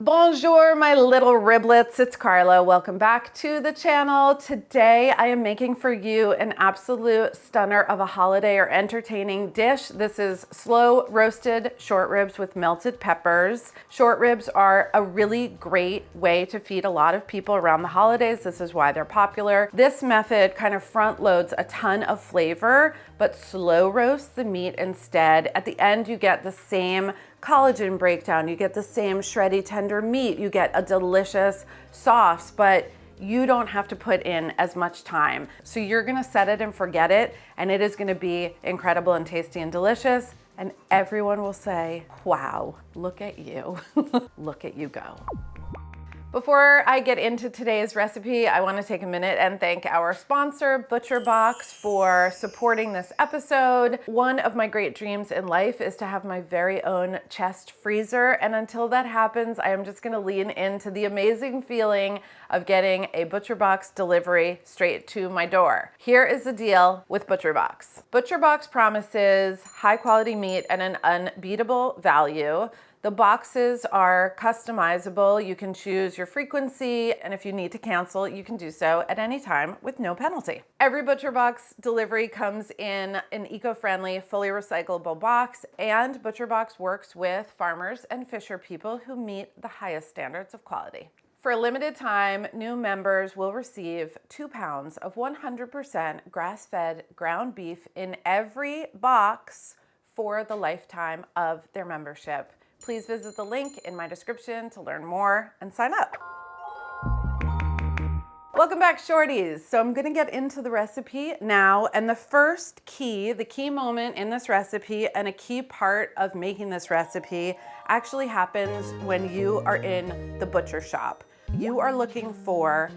Bonjour, my little riblets. It's Carla. Welcome back to the channel. Today I am making for you an absolute stunner of a holiday or entertaining dish. This is slow roasted short ribs with melted peppers. Short ribs are a really great way to feed a lot of people around the holidays. This is why they're popular. This method kind of front loads a ton of flavor, but slow roasts the meat instead. At the end, you get the same collagen breakdown, you get the same shreddy tender meat, you get a delicious sauce, but you don't have to put in as much time. So you're gonna set it and forget it, and it is gonna be incredible and tasty and delicious, and everyone will say, wow, look at you. Look at you go. Before I get into today's recipe, I want to take a minute and thank our sponsor, Butcherbox, for supporting this episode. One of my great dreams in life is to have my very own chest freezer, and until that happens, I am just going to lean into the amazing feeling of getting a Butcherbox delivery straight to my door. Here is the deal with Butcherbox. Butcherbox promises high quality meat and an unbeatable value. The boxes are customizable. You can choose your frequency, and if you need to cancel, you can do so at any time with no penalty. Every Butcherbox delivery comes in an eco-friendly, fully recyclable box, and Butcherbox works with farmers and fisher people who meet the highest standards of quality. For a limited time, new members will receive 2 pounds of 100% grass-fed ground beef in every box for the lifetime of their membership. Please visit the link in my description to learn more and sign up. Welcome back, shorties. So I'm gonna get into the recipe now, and the key moment in this recipe and a key part of making this recipe actually happens when you are in the butcher shop. You are looking for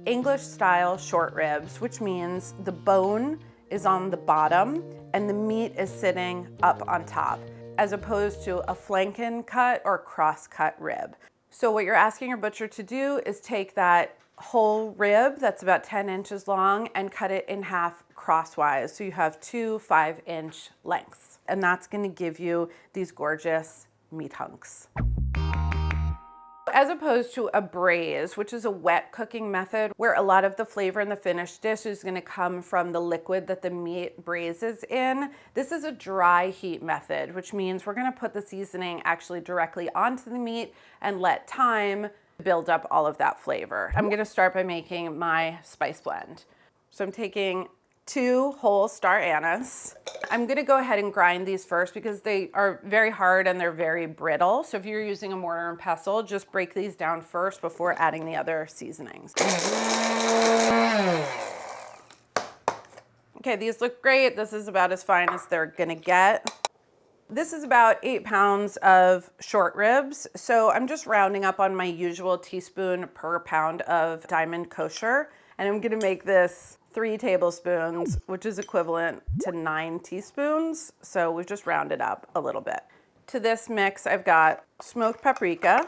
English style short ribs, which means the bone is on the bottom and the meat is sitting up on top, as opposed to a flanken cut or cross cut rib. So what you're asking your butcher to do is take that whole rib that's about 10 inches long and cut it in half crosswise. So you have 2 5-inch lengths, and that's gonna give you these gorgeous meat hunks. As opposed to a braise, which is a wet cooking method where a lot of the flavor in the finished dish is going to come from the liquid that the meat braises in, this is a dry heat method, which means we're going to put the seasoning actually directly onto the meat and let time build up all of that flavor. I'm going to start by making my spice blend. So I'm taking 2 whole star anise. I'm gonna go ahead and grind these first because they are very hard and they're very brittle. So if you're using a mortar and pestle, just break these down first before adding the other seasonings. Okay, these look great. This is about as fine as they're gonna get. This is about 8 pounds of short ribs. So I'm just rounding up on my usual teaspoon per pound of Diamond Kosher. And I'm gonna make this 3 tablespoons, which is equivalent to 9 teaspoons. So we've just rounded up a little bit. To this mix, I've got smoked paprika.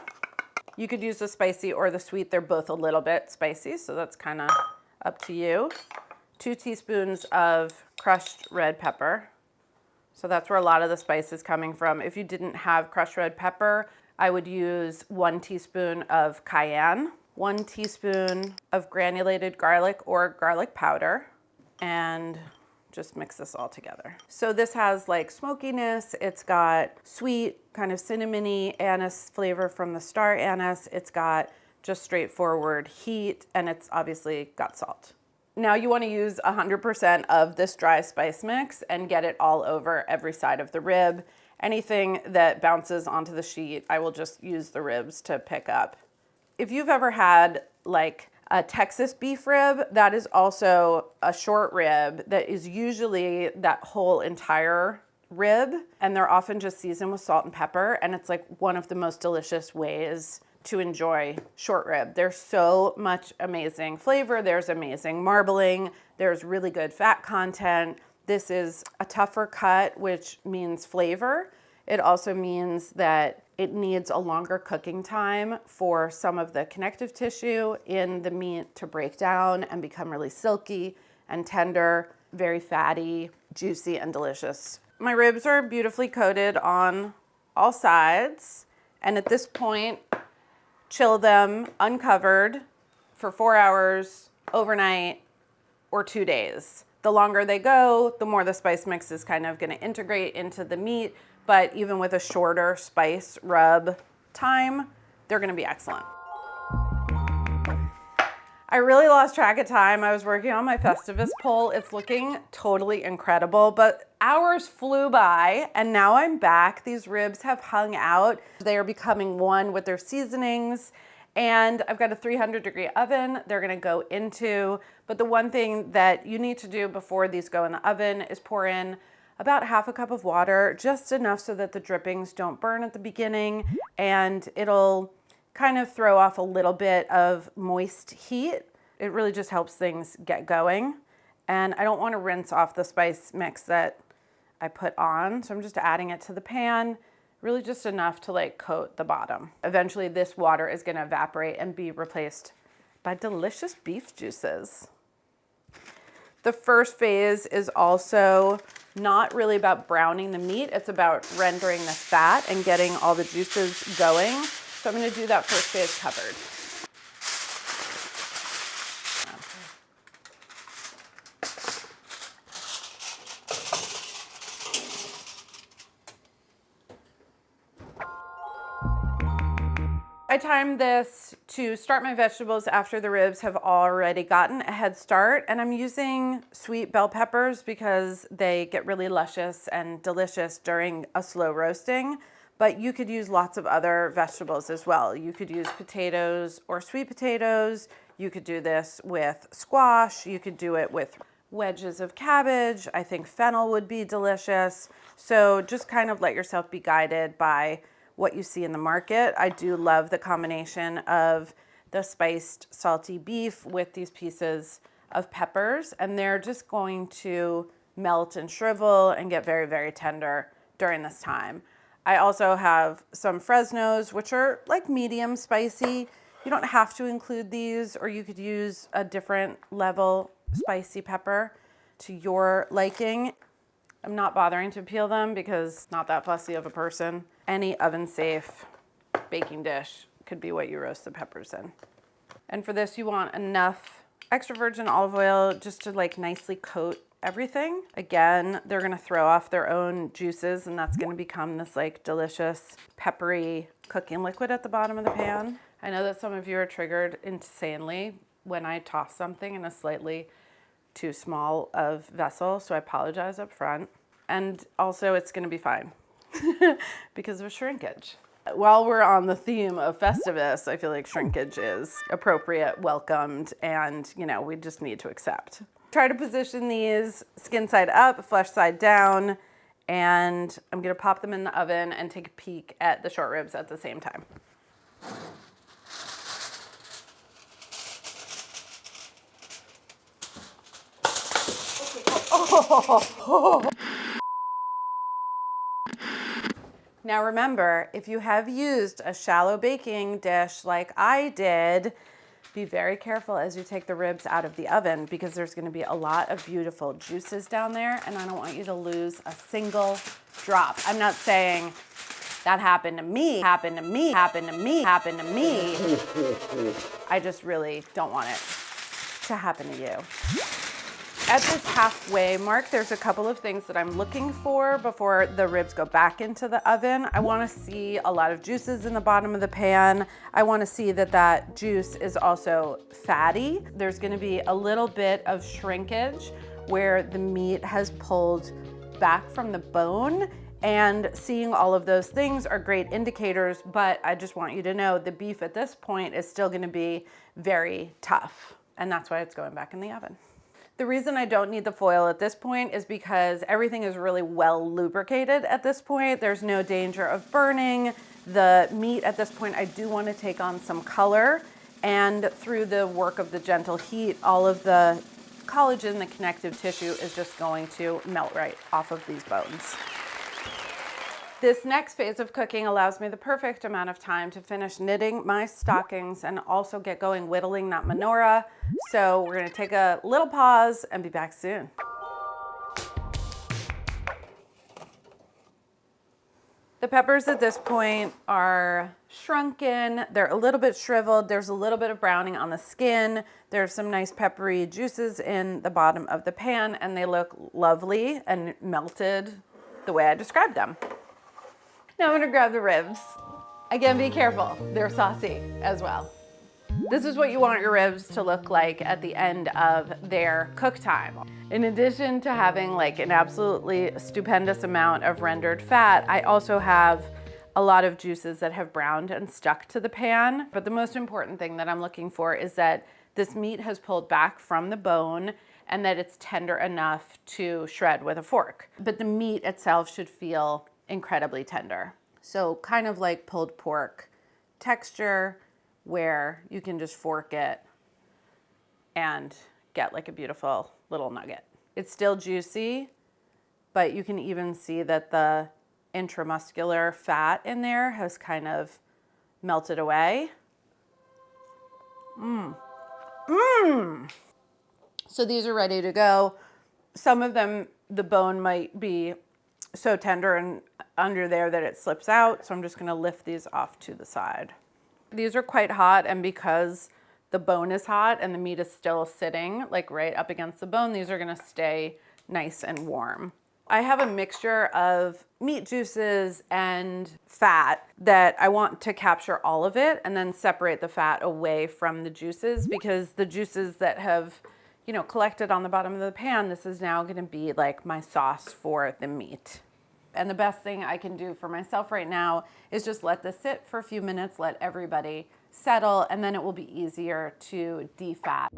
You could use the spicy or the sweet. They're both a little bit spicy, so that's kind of up to you. 2 teaspoons of crushed red pepper. So that's where a lot of the spice is coming from. If you didn't have crushed red pepper, I would use 1 teaspoon of cayenne, 1 teaspoon of granulated garlic or garlic powder, and just mix this all together. So this has like smokiness, it's got sweet, kind of cinnamony anise flavor from the star anise, it's got just straightforward heat, and it's obviously got salt. Now you want to use 100% of this dry spice mix and get it all over every side of the rib. Anything that bounces onto the sheet, I will just use the ribs to pick up. If you've ever had like a Texas beef rib, that is also a short rib that is usually that whole entire rib, and they're often just seasoned with salt and pepper, and it's like one of the most delicious ways to enjoy short rib. There's so much amazing flavor, there's amazing marbling, there's really good fat content. This is a tougher cut, which means flavor. It also means that it needs a longer cooking time for some of the connective tissue in the meat to break down and become really silky and tender, very fatty, juicy, and delicious. My ribs are beautifully coated on all sides, and at this point, chill them uncovered for 4 hours, overnight, or 2 days. The longer they go, the more the spice mix is kind of gonna integrate into the meat, but even with a shorter spice rub time, they're gonna be excellent. I really lost track of time. I was working on my Festivus poll. It's looking totally incredible, but hours flew by and now I'm back. These ribs have hung out. They are becoming one with their seasonings, and I've got a 300-degree oven they're gonna go into. But the one thing that you need to do before these go in the oven is pour in about 1/2 cup of water, just enough so that the drippings don't burn at the beginning, and it'll kind of throw off a little bit of moist heat. It really just helps things get going. And I don't want to rinse off the spice mix that I put on, so I'm just adding it to the pan, really just enough to like coat the bottom. Eventually this water is going to evaporate and be replaced by delicious beef juices. The first phase is also not really about browning the meat, it's about rendering the fat and getting all the juices going. So I'm going to do that first phase covered. I timed this to start my vegetables after the ribs have already gotten a head start, and I'm using sweet bell peppers because they get really luscious and delicious during a slow roasting. But you could use lots of other vegetables as well. You could use potatoes or sweet potatoes. You could do this with squash. You could do it with wedges of cabbage. I think fennel would be delicious. So just kind of let yourself be guided by what you see in the market. I do love the combination of the spiced salty beef with these pieces of peppers, and they're just going to melt and shrivel and get very, very tender during this time. I also have some Fresnos, which are like medium spicy. You don't have to include these, or you could use a different level spicy pepper to your liking. I'm not bothering to peel them because not that fussy of a person. Any oven safe baking dish could be what you roast the peppers in. And for this, you want enough extra virgin olive oil just to like nicely coat everything. Again, they're gonna throw off their own juices, and that's gonna become this like delicious peppery cooking liquid at the bottom of the pan. I know that some of you are triggered insanely when I toss something in a slightly too small of vessel, so I apologize up front. And also it's gonna be fine because of shrinkage. While we're on the theme of Festivus, I feel like shrinkage is appropriate, welcomed, and you know, we just need to accept. Try to position these skin side up, flesh side down, and I'm gonna pop them in the oven and take a peek at the short ribs at the same time. Oh. Now remember, if you have used a shallow baking dish like I did, be very careful as you take the ribs out of the oven because there's going to be a lot of beautiful juices down there, and I don't want you to lose a single drop. I'm not saying that happened to me, happened to me, happened to me, happened to me. I just really don't want it to happen to you. At this halfway mark, there's a couple of things that I'm looking for before the ribs go back into the oven. I want to see a lot of juices in the bottom of the pan. I want to see that that juice is also fatty. There's going to be a little bit of shrinkage where the meat has pulled back from the bone, and seeing all of those things are great indicators, but I just want you to know the beef at this point is still going to be very tough, and that's why it's going back in the oven. The reason I don't need the foil at this point is because everything is really well lubricated at this point. There's no danger of burning. The meat at this point, I do want to take on some color, and through the work of the gentle heat, all of the collagen, the connective tissue, is just going to melt right off of these bones. This next phase of cooking allows me the perfect amount of time to finish knitting my stockings and also get going whittling that menorah. So we're gonna take a little pause and be back soon. The peppers at this point are shrunken. They're a little bit shriveled. There's a little bit of browning on the skin. There's some nice peppery juices in the bottom of the pan, and they look lovely and melted the way I described them. Now I'm gonna grab the ribs. Again, be careful. They're saucy as well. This is what you want your ribs to look like at the end of their cook time. In addition to having like an absolutely stupendous amount of rendered fat, I also have a lot of juices that have browned and stuck to the pan. But the most important thing that I'm looking for is that this meat has pulled back from the bone and that it's tender enough to shred with a fork. But the meat itself should feel incredibly tender. So kind of like pulled pork texture, where you can just fork it and get like a beautiful little nugget. It's still juicy, but you can even see that the intramuscular fat in there has kind of melted away. So these are ready to go. Some of them, the bone might be so tender and under there that it slips out. So I'm just gonna lift these off to the side. These are quite hot, and because the bone is hot and the meat is still sitting like right up against the bone, these are gonna stay nice and warm. I have a mixture of meat juices and fat that I want to capture all of it and then separate the fat away from the juices, because the juices that have, you know, collected on the bottom of the pan, this is now gonna be like my sauce for the meat. And the best thing I can do for myself right now is just let this sit for a few minutes, let everybody settle, and then it will be easier to defat.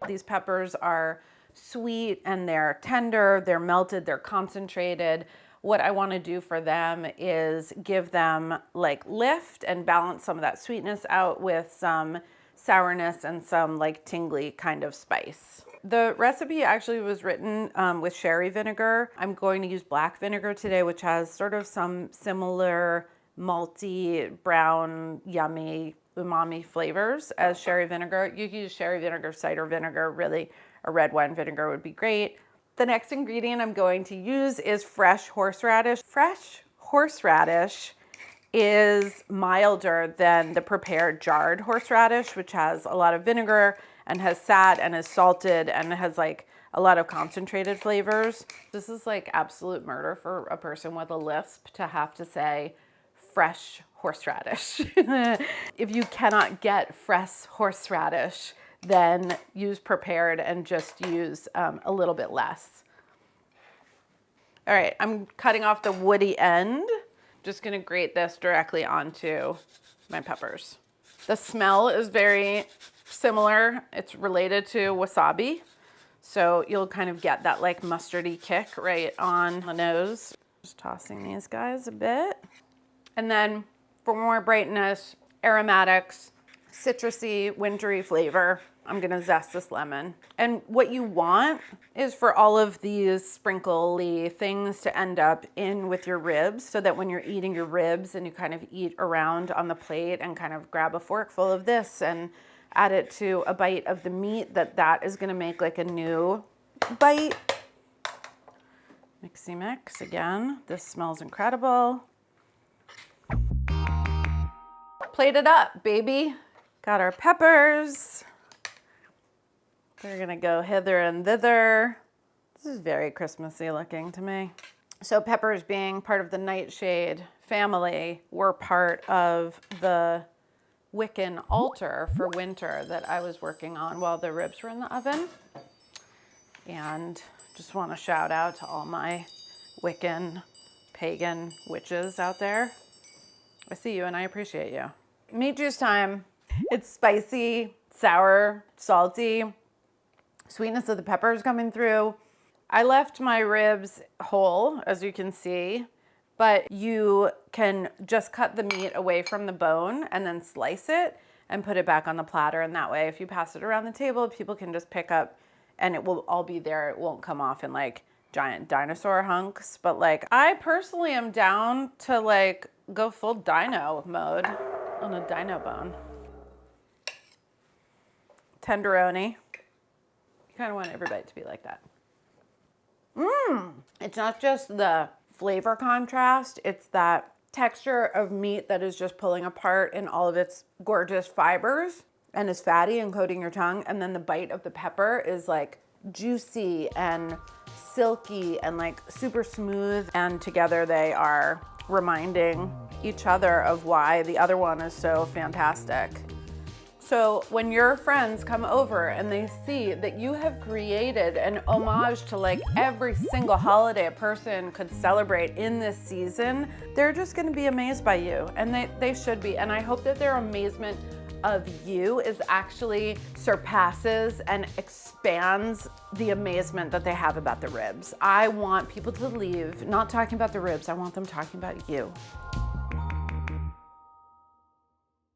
These peppers are sweet and they're tender, they're melted, they're concentrated. What I want to do for them is give them like lift and balance some of that sweetness out with some sourness and some like tingly kind of spice. The recipe actually was written with sherry vinegar. I'm going to use black vinegar today, which has sort of some similar malty, brown, yummy, umami flavors as sherry vinegar. You can use sherry vinegar, cider vinegar, really a red wine vinegar would be great. The next ingredient I'm going to use is fresh horseradish. Fresh horseradish is milder than the prepared jarred horseradish, which has a lot of vinegar and has sat and is salted and has like a lot of concentrated flavors. This is like absolute murder for a person with a lisp to have to say fresh horseradish. If you cannot get fresh horseradish, then use prepared and just use a little bit less. All right, I'm cutting off the woody end. Just gonna grate this directly onto my peppers. The smell is very similar. It's related to wasabi. So you'll kind of get that like mustardy kick right on the nose. Just tossing these guys a bit. And then for more brightness, aromatics, citrusy, wintry flavor, I'm gonna zest this lemon. And what you want is for all of these sprinkly things to end up in with your ribs, so that when you're eating your ribs and you kind of eat around on the plate and kind of grab a fork full of this and add it to a bite of the meat, that is gonna make like a new bite. Mixy mix again. This smells incredible. Plate it up, baby. Got our peppers. They're gonna go hither and thither. This is very Christmassy looking to me. So peppers, being part of the nightshade family, were part of the Wiccan altar for winter that I was working on while the ribs were in the oven. And just want to shout out to all my Wiccan pagan witches out there. I see you and I appreciate you. Meat juice time. It's spicy, sour, salty. Sweetness of the peppers coming through. I left my ribs whole, as you can see, but you can just cut the meat away from the bone and then slice it and put it back on the platter. And that way, if you pass it around the table, people can just pick up and it will all be there. It won't come off in like giant dinosaur hunks. But like, I personally am down to like go full dino mode on a dino bone. Tenderoni. You kind of want every bite to be like that. It's not just the flavor contrast. It's that texture of meat that is just pulling apart in all of its gorgeous fibers and is fatty and coating your tongue. And then the bite of the pepper is like juicy and silky and like super smooth. And together they are reminding each other of why the other one is so fantastic. So when your friends come over and they see that you have created an homage to like every single holiday a person could celebrate in this season, they're just gonna be amazed by you, and they should be. And I hope that their amazement of you is actually surpasses and expands the amazement that they have about the ribs. I want people to leave not talking about the ribs, I want them talking about you.